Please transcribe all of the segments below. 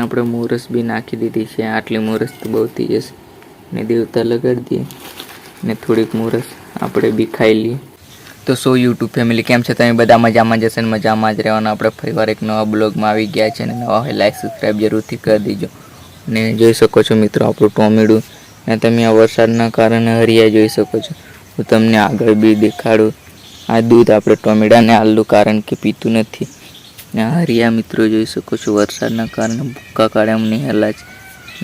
આપણે મોરસ બી નાખી દીધી છે. આટલી મોરસ તો બહુ થઈ જશે ને દેવતા લગાડી દઈએ ને થોડીક મોરસ આપણે બી ખાઈ લઈએ. તો સો યુટ્યુબ ફેમિલી કેમ છે? તમે બધા મજામાં જશે ને મજામાં જ રહેવાનું. આપણે ફરીવાર એક નવા બ્લોગમાં આવી ગયા છે ને નવા હોય લાઈક સબસ્ક્રાઈબ જરૂરથી કરી દેજો. ને જોઈ શકો છો મિત્રો આપણું ટોમેડું ને તમે આ વરસાદના કારણે હરિયા જોઈ શકો છો. હું તમને આગળ બી દેખાડું. આ દૂધ આપણે ટોમેડાને આલું કારણ કે પીતું નથી ને હરિયા મિત્રો જોઈ શકો છો વરસાદના કારણે ભૂક્કા કાઢે અમને હેલા છે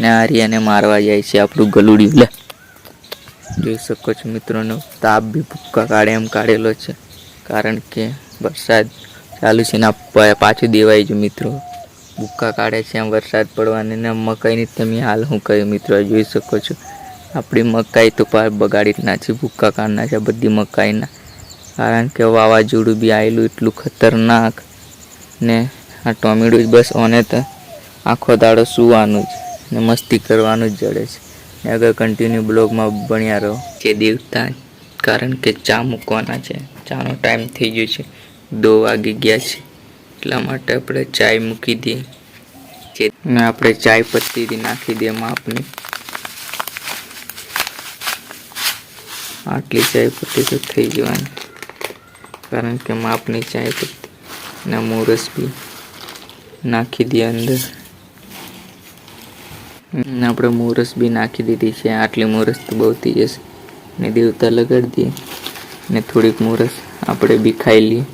ને હરિયાને મારવા જાય છે. આપણું ગલુડિયું લે જોઈ શકો છો મિત્રોનો તાપ બી ભૂક્કા કાઢે એમ કાઢેલો છે કારણ કે વરસાદ ચાલુ છે ને પાછું દેવાય છે મિત્રો. ભૂક્કા કાઢે છે એમ વરસાદ પડવાને ને મકાઈની તમે હાલ શું કહ્યું મિત્રો જોઈ શકો છો. આપણી મકાઈ તો બગાડી જ નાખી, ભૂક્કા કાઢી નાખ્યા બધી મકાઈના કારણ કે વાવાઝોડું બી આવેલું એટલું ખતરનાક ને આ ટોમેડું જ બસ ઓને તો આખો દાડો સૂવાનું જ ને મસ્તી કરવાનું જ જડે છે. ને આગળ કન્ટિન્યુ બ્લોગમાં બન્યા રહો. જે દેવતા કારણ કે ચા મૂકવાના છે, ચાનો ટાઈમ થઈ ગયો છે, 2 વાગી ગયા છે એટલા માટે આપણે ચાય મૂકી દઈએ ને આપણે ચાય પત્તી નાખી દઈએ માપની. આટલી ચાય પત્તી તો થઈ જવાની કારણ કે માપની ચાય પત્તી ને મોરસ બી નાખી દઈએ અંદર ને આપણે મોરસ બી નાખી દીધી છે. આટલી મોરસ તો બહુ થઈ જશે ને દેવતા લગાડી દઈએ ને થોડીક મોરસ આપણે બી ખાઈ લઈએ.